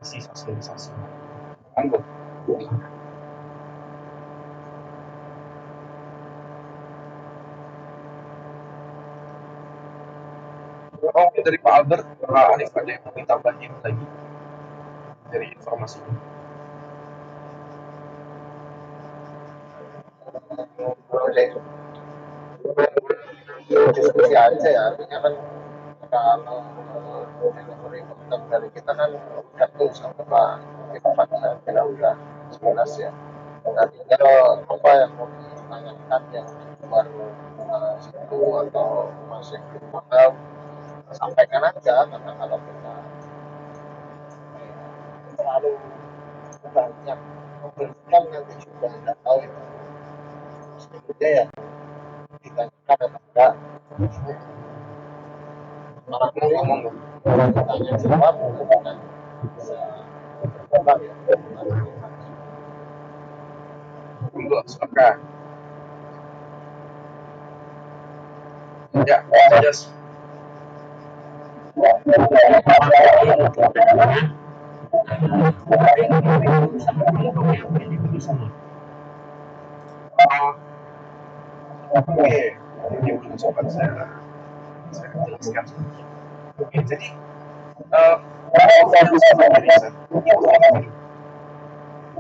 isi sosialisasi kan buat dari Pak Albert, Pak Alif ada yang mau ditambahin lagi dari informasinya? Diskusi aja ya, artinya kan kalau delivery konten dari kita kan udah tuh sama Pak kita udah jelas ya. Nah, tinggal apa yang mau ditanyakan yang di luar situ atau masih belum paham, sampaikan aja, karena kalau kita terlalu banyak memberikan nanti juga nggak tahu itu sebenarnya ya ditanyakan atau enggak. Malah ngomong tanya jawab kan bisa berkembang ya. Dulu silakan. Ya, yes. Oke, ini belum sempat saya jelaskan sedikit. Oke, jadi yang sebagai riset itu individu.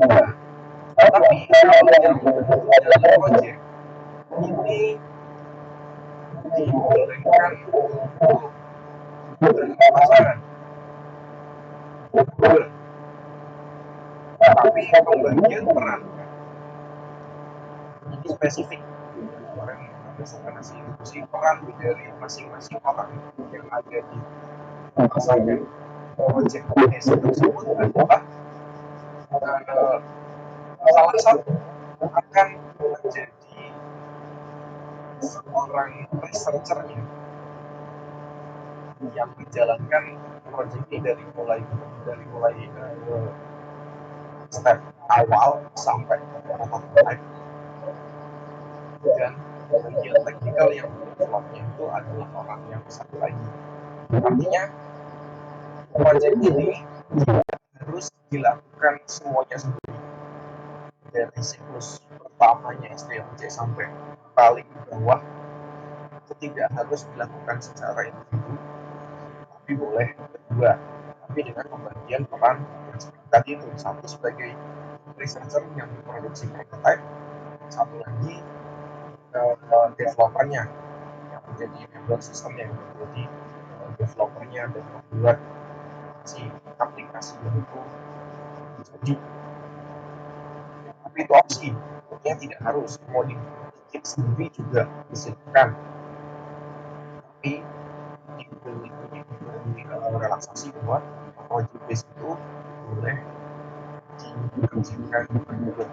Nah, tapi kalau yang dalam project ini dibolehkan untuk berpasangan, tapi pembagian peran ini spesifik. Kemarin berdasarkan hasil diskusi, peran dari masing-masing orang yang ada di pasangan project desa tersebut adalah salah satu akan menjadi seorang researchernya yang menjalankan proyek ini dari mulai step awal sampai prototype, dan bagian teknikal yang developnya itu adalah orang yang satu lagi. Artinya proyek ini harus dilakukan semuanya sendiri, dari siklus pertamanya SDLC sampai paling bawah itu tidak harus dilakukan secara individu, tapi boleh berdua, tapi dengan pembagian peran yang seperti tadi itu, satu sebagai researcher yang memproduksi prototype, satu lagi developernya yang menjadi member sistemnya, yang menjadi developernya dan membuat si aplikasinya itu jadi. Tapi itu opsi, artinya tidak harus, mau dibikin sendiri juga disiapkan, tapi diberi relaksasi bahwa project base itu boleh dikerjakan berdua.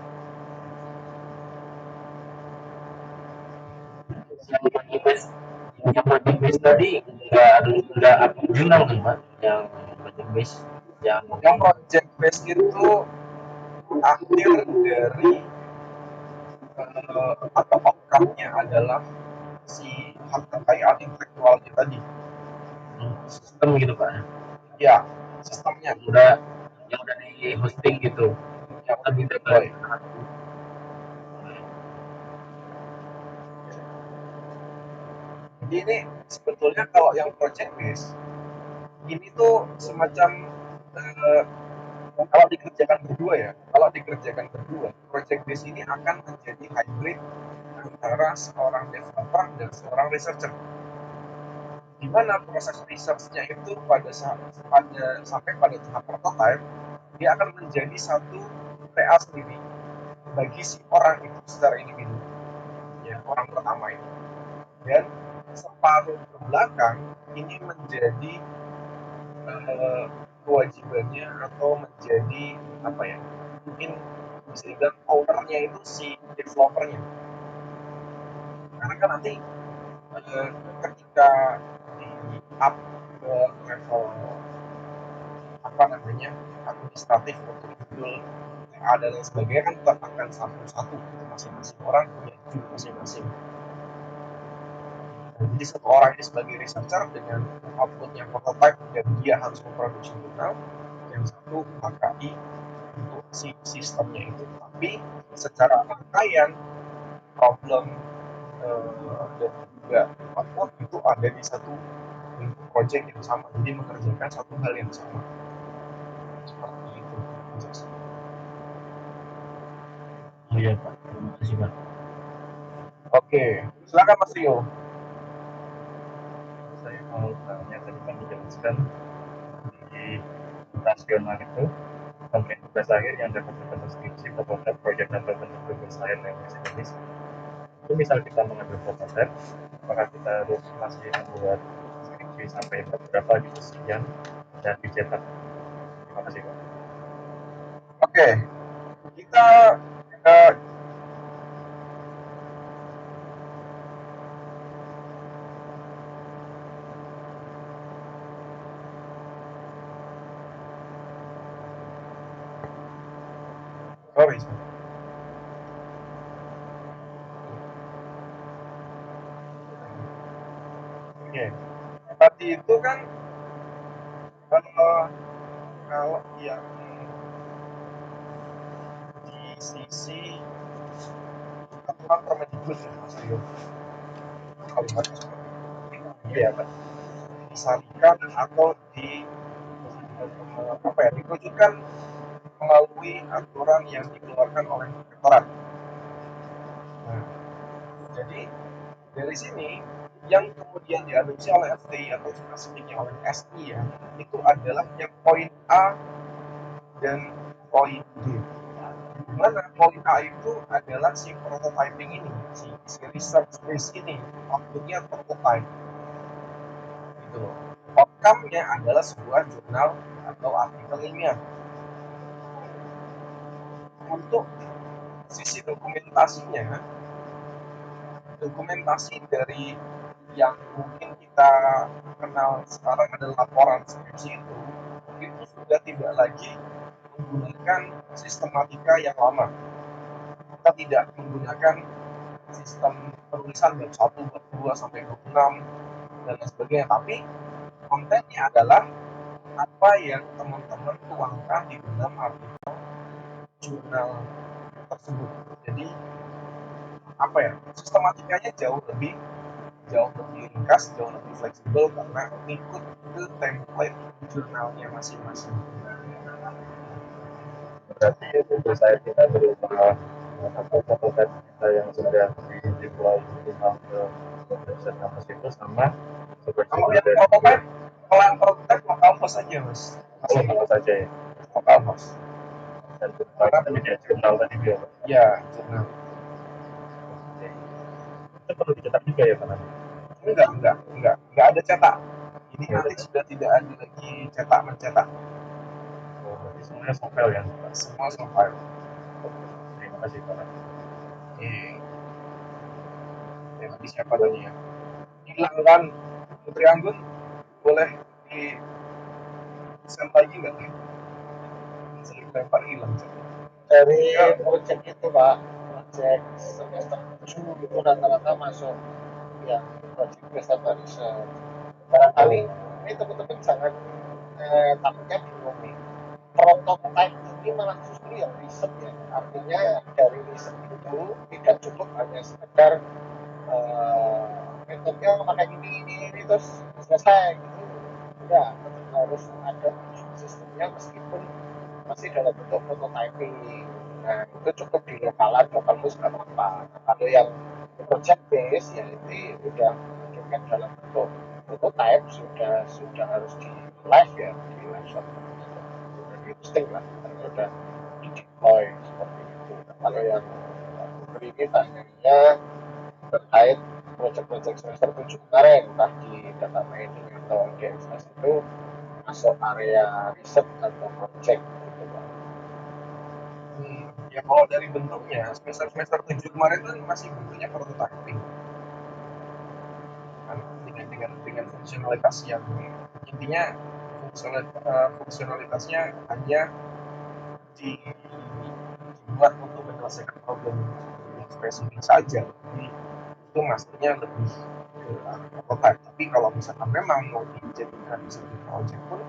Yang project base tadi nggak jurnal kan Pak, yang project base yang project base itu akhir dari atau outcome-nya adalah si hak kekayaan intelektualnya tadi, sistem gitu Pak ya, sistemnya yang udah di hosting gitu, yang udah tapi deploy. Jadi ini sebetulnya kalau yang project base ini tuh semacam kalau dikerjakan berdua, project base ini akan menjadi hybrid antara seorang developer dan seorang researcher, di mana proses research-nya itu sampai pada tahap prototype dia akan menjadi satu TA sendiri bagi si orang itu secara individu, ya, orang pertama itu, dan separuh ke belakang ini menjadi kewajibannya atau menjadi apa ya, mungkin bisa dibilang ownernya itu si developernya, karena kan nanti ketika di up ke level apa namanya administratif untuk judul TA dan lain sebagainya kan tetap akan satu-satu, masing-masing orang punya judul masing-masing. Jadi satu orang ini sebagai researcher dengan outputnya prototype dan dia harus memproduksi jurnal, yang yang satu pakai untuk si sistemnya itu, tapi secara rangkaian problem dan juga output itu ada di satu project yang sama, jadi mengerjakan satu hal yang sama seperti itu. Iya Pak, terima kasih Pak. Oke, silakan Mas Rio. Saya mau tanya, tadi kan dijelaskan di rasional itu pemberian tugas akhir yang dapat berbentuk skripsi, prototipe, proyek, dan berbentuk tugas lain yang jenis. Itu misal kita mengambil prototipe, apakah kita harus masih membuat skripsi sampai beberapa gitu sekian dan dicetak? Terima kasih Pak. Oke, kita uh, sorry. Oke, tadi itu kan kalau yang di sisi aturan Permendikbud ya Mas Rio, kalimatnya seperti itu. Iya Pak, disarikan atau dikerucutkan melalui aturan yang dikeluarkan oleh Rektorat. Nah, jadi dari sini yang kemudian diadopsi oleh FTI atau spesifiknya oleh SI ya, itu adalah yang poin A dan poin B. Dimana poin A itu adalah si prototyping ini, si research base ini, outputnya prototype gitu loh. Outcome-nya adalah sebuah jurnal atau artikel ilmiah. Untuk sisi dokumentasinya, dokumentasi dari yang mungkin kita kenal sekarang adalah laporan skripsi itu sudah tidak lagi menggunakan sistematika yang lama. Kita tidak menggunakan sistem penulisan bab 1, bab 2 sampai bab 6 dan lain sebagainya, tapi kontennya adalah apa yang teman-teman tuangkan di dalam artikel jurnal tersebut. Jadi apa ya, sistematikanya jauh lebih ringkas, jauh lebih fleksibel karena ikut ke template jurnalnya masing-masing. Berarti tugas saya kita berupa prototipe kita yang sudah deploy minimal ke website kampus itu sama Kalau yang prototipe, kalau yang prototipe lokal host saja mas. lokal saja ya. Lokal host. Dan berupa tadi dia jurnal tadi dia Pak. Ya, jurnal. Oke. Itu perlu dicetak juga ya Pak nanti? Enggak ada cetak. Ini Nggak nanti ada. sudah tidak ada lagi cetak mencetak. Oh, berarti semuanya soft file ya Pak? Semua soft file. Terima kasih Pak. Ya, tadi siapa tadi ya? Hilang kan Putri Anggun, boleh di send lagi nggak? Saya lempar hilang. Dari project itu Pak, project semester 7 itu rata-rata masuk yang project based atau research. Barangkali ini teman-teman jangan takutnya bingung nih. Prototype ini malah justru yang riset ya. Artinya dari riset itu tidak cukup hanya sekedar metodenya pakai ini terus selesai gitu. Enggak, tetap harus ada sistemnya meskipun masih dalam bentuk prototyping. Nah, itu cukup di lokalan, lokal host nggak apa-apa. Nah, kalau yang project base ya itu udah bukan dalam bentuk prototype, sudah harus di live ya, di live server, sudah di hosting lah, karena udah di deploy seperti itu. Nah, kalau yang ini tanyanya terkait proyek-proyek semester 7 kemarin, entah di data mining atau DSS itu masuk area riset atau project gitu Pak. Ya kalau dari bentuknya semester 7 kemarin kan masih bentuknya prototyping kan, dengan fungsionalitas yang intinya fungsionalitasnya hanya dibuat untuk menyelesaikan problem yang spesifik saja. Jadi itu maksudnya lebih ke arah prototype. Tapi kalau misalkan memang mau dijadikan sebagai project pun